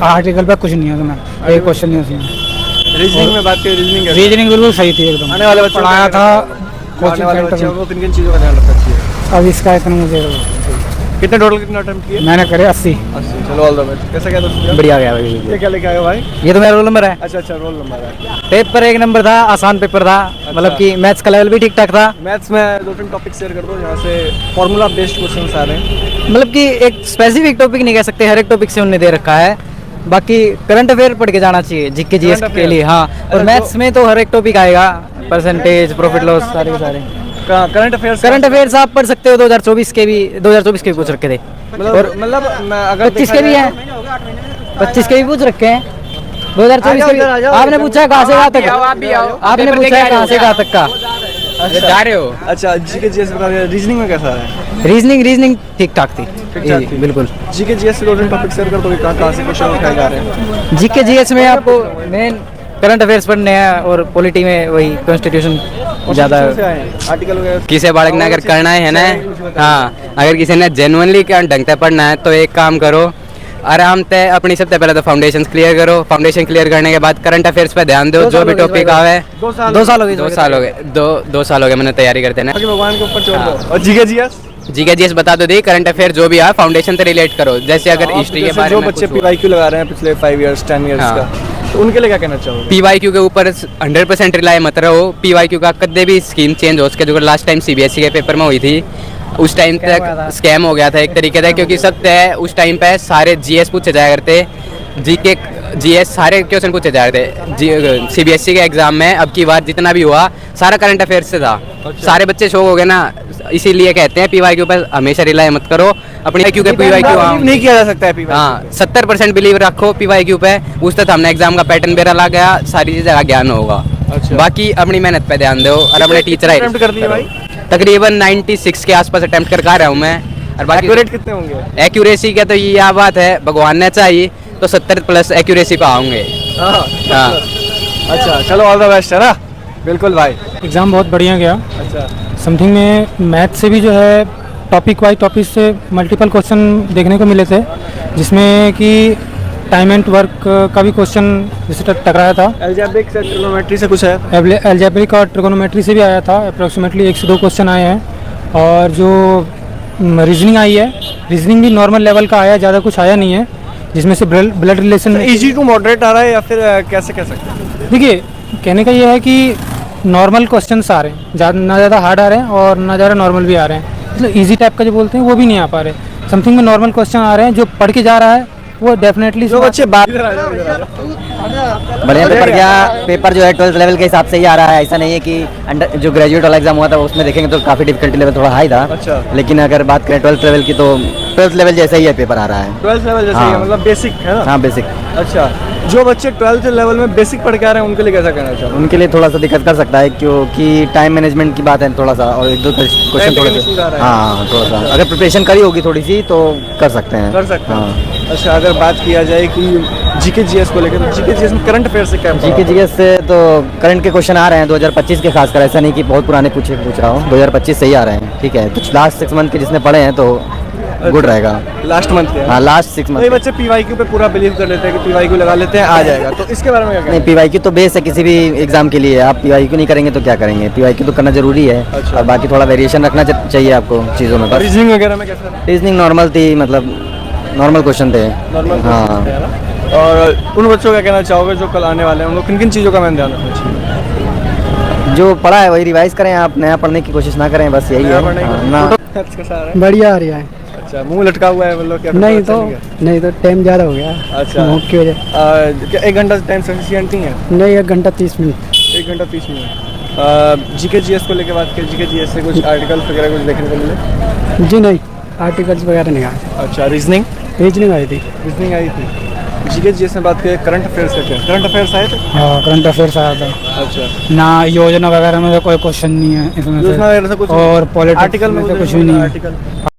Article पे कुछ नहीं है उसमें, एक क्वेश्चन नहीं है उसमें। रीजनिंग में बात करें, रीजनिंग बिल्कुल सही थी एकदम। आने वाले बच्चों पढ़ाया था आने वाले कोचिंग बच्चों सेंटर को किन किन चीज़ों का ध्यान रखना चाहिए? में। अब इसका इतना मुझे कितने टोटल कितना अटेम्प्ट किए? मैंने करे 80। 80। चलो ऑल द बेस्ट। कैसा क्या दोस्तों? बढ़िया गया भाई। ये क्या लेके आए हो भाई? ये तो मेरा रोल नंबर है। अच्छा रोल नंबर है। पेपर एक नंबर था, आसान पेपर था, मतलब कि मैथ्स का लेवल भी ठीक ठाक था। मैथ्स में दो तीन टॉपिक शेयर कर दो जहाँ से फॉर्मूला बेस्ड क्वेश्चन आ रहे हैं। मतलब कि एक स्पेसिफिक टॉपिक नहीं कह सकते, हर एक टॉपिक से उन्होंने दे रखा है। बाकी करंट अफेयर पढ़ के जाना चाहिए, जीके जीएस के लिए। हाँ, और मैथ्स में तो हर एक टॉपिक आएगा, परसेंटेज, प्रॉफिट लॉस, सारे के सारे। करंट अफेयर्स आप पढ़ सकते हो, 2024 के भी पूछ रखे थे। और मतलब अगर 25 के भी हैं, 25 के भी पूछ रखे हैं, 2024 के भी। आपने पूछा है कहाँ से कहाँ तक, आपने पूछा है कहाँ से कहाँ तक का जा रहे हो। अच्छा जीके जीएस बता दिया। रीजनिंग में कैसा है? रीजनिंग ठीक ठाक थी। बिल्कुल। जीके जीएस से दो तीन टॉपिक शेयर कर दो, कहाँ से क्वेश्चन उठाए जा रहे हैं? जीके जीएस में आपको मेन करंट अफेयर्स पढ़ने हैं, और पॉलिटी में वही कॉन्स्टिट्यूशन ज़्यादा आर्टिकल वगैरह। किसी बालक ने अगर करना है ना, हाँ, अगर किसी ने जेनुअनली ढंग से पढ़ना है तो एक काम करो, आराम से अपनी सबसे पहले तो फाउंडेशन क्लियर करो। फाउंडेशन क्लियर करने के बाद करंट अफेयर्स पे ध्यान दो, जो भी टॉपिक आवे। 2 साल 2 साल हो गए, 2 साल हो गए मैंने तैयारी करते ना। भगवान के ऊपर छोड़ दो। और जीके जीएस बता दो दी, करंट अफेयर जो भी है फाउंडेशन से रिलेट करो। जैसे अगर हिस्ट्री के बारे जो में बच्चे पीवाईक्यू लगा रहे हैं पिछले 5 इयर्स 10 इयर्स हाँ। का, तो उनके लिए क्या कहना चाहोगे? पीवाईक्यू के ऊपर 100% रिलाय मत रहो। पीवाईक्यू का कदे भी स्कीम चेंज हो सके, जो लास्ट टाइम सीबीएसई के पेपर में हुई थी, उस टाइम तक स्कैम हो गया था एक तरीके से। क्योंकि सब तय उस टाइम पे सारे जीएस पूछे जाया करते, जीके जीएस सारे क्वेश्चन पूछे जा रहे थे सीबीएसई के एग्जाम में। अब की बार जितना भी हुआ सारा करंट अफेयर से था। सारे बच्चे शौक हो गए ना, इसीलिए कहते हैं पीवाईक्यू पर हमेशा रिलाय मत करो। अपनी क्यू के पीवाईक्यू नहीं किया जा सकता है पीवाईक्यू। हाँ, 70% बिलीव रखो पीवाईक्यू पे। उस तक हमने एग्जाम का पैटर्न बेरा ला गया, सारी चीज़ें का ज्ञान होगा। अच्छा। बाकी अपनी मेहनत पे ध्यान दो और अपने टीचर अटेम्प्ट कर दिए भाई? तकरीबन 96 के आसपास अटेम्प्ट कर रहा हूँ मैं। और बाकी एक्यूरेट कितने होंगे? एक्यूरेसी का तो ये बात है, भगवान ने चाहिए तो 70+ एक्यूरेसी पे आऊँगे। हाँ। अच्छा चलो ऑल द बेस्ट है ना। बिल्कुल भाई। एग्ज़ाम बहुत बढ़िया गया। अच्छा समथिंग में मैथ से भी जो है टॉपिक वाइज टॉपिक से मल्टीपल क्वेश्चन देखने को मिले थे, जिसमें कि टाइम एंड वर्क का भी क्वेश्चन जैसे टकराया था। अलजेब्रिक से ट्रिग्नोमेट्री से कुछ है? अलजेब्रिक और ट्रिगोनोमेट्री से भी आया था। अप्रोक्सीमेटली 1 से 2 क्वेश्चन आए हैं। और जो रीजनिंग आई है, रीजनिंग भी नॉर्मल लेवल का आया, ज़्यादा कुछ आया नहीं है, जिसमें से blood relation easy to moderate आ रहा है या फिर कैसे कह सकते हैं? देखिए, कहने का ये है कि नॉर्मल क्वेश्चंस आ रहे हैं, ना ज़्यादा हार्ड आ रहे हैं और ना ज़्यादा नॉर्मल भी आ रहे हैं। मतलब इजी टाइप का जो बोलते हैं वो भी नहीं आ पा रहे। समथिंग में नॉर्मल क्वेश्चन आ रहे हैं, जो पढ़ के जा रहा है वो डेफिनेटली जो बच्चे बात बढ़िया पेपर गया। पेपर जो है 12th लेवल के हिसाब से ही आ रहा है। ऐसा नहीं है कि जो ग्रेजुएट वाला एग्जाम हुआ था उसमें देखेंगे तो काफ़ी डिफिकल्टी लेवल थोड़ा हाई था। अच्छा। लेकिन अगर बात करें 12th लेवल की तो 12th लेवल जैसा ही है पेपर आ रहा है। 12th लेवल जैसे ही है, मतलब बेसिक है ना? हाँ बेसिक। अच्छा, जो बच्चे 12th लेवल में बेसिक पढ़ के आ रहे हैं उनके लिए कैसा कहना चाहोगे? उनके लिए थोड़ा सा दिक्कत कर सकता है, क्योंकि टाइम मैनेजमेंट की बात है थोड़ा सा, और 1-2 क्वेश्चन थोड़े से हाँ थोड़ा सा अगर प्रिपरेशन करी होगी थोड़ी सी तो कर सकते हैं। हाँ। अच्छा, अगर बात किया जाए कि जीके जीएस को लेकर, तो जीके जीएस में करंट अफेयर से क्या? जीके जीएस से तो करंट के क्वेश्चन आ रहे हैं 2025 के, खासकर ऐसा नहीं कि बहुत पुराने पूछ रहा हूँ, 2025 से ही आ रहे हैं। ठीक है, कुछ लास्ट 6 मंथ के जिसने पढ़े हैं तो गुड रहेगा। लास्ट मंथ के? हाँ लास्ट 6 मंथ। कई बच्चे पीवाईक्यू पे पूरा बिलीव कर लेते हैं कि पीवाईक्यू लगा लेते हैं आ जाएगा, तो इसके बारे में क्या कहना? नहीं, पीवाईक्यू तो बेस है किसी भी एग्जाम के लिए। आप पीवाईक्यू नहीं करेंगे तो क्या करेंगे? पीवाईक्यू तो करना जरूरी है। अच्छा। और बाकी थोड़ा वेरिएशन रखना चाहिए आपको चीज़ों में। बस रीजनिंग वगैरह में कैसा? रीजनिंग नॉर्मल थी, मतलब नॉर्मल क्वेश्चन थे। नॉर्मल। हाँ। और उन बच्चों का कहना चाहोगे जो कल आने वाले हैं, उन लोग किन किन चीज़ों का मैंने ध्यान रखना चाहिए? जो पढ़ा है वही रिवाइज करें, आप नया पढ़ने की कोशिश ना करें, बस यही है। ना बढ़िया आ रहा है। अच्छा, मुंह लटका हुआ है मतलब क्या? नहीं तो टाइम ज़्यादा हो गया। अच्छा, भूख की वजह। 1 घंटा टाइम सफिशिएंट नहीं है? नहीं, 1 घंटा 30 मिनट। 1 घंटा 30 मिनट। जीके जीएस को लेकर बात करें, जीके जीएस से कुछ आर्टिकल वगैरह कुछ देखने को मिले? जी नहीं, आर्टिकल्स वगैरह नहीं आए। अच्छा, रीजनिंग आई थी। रीजनिंग आई थी। जीके जीएस में बात करें, करंट अफेयर्स का क्या? करंट अफेयर्स आए थे? हाँ, करंट अफेयर्स आया था। अच्छा। ना योजना वगैरह में तो कोई क्वेश्चन नहीं है इसमें योजना वगैरह से कुछ? और पॉलिटिक्स आर्टिकल में कुछ भी नहीं है। आर्टिकल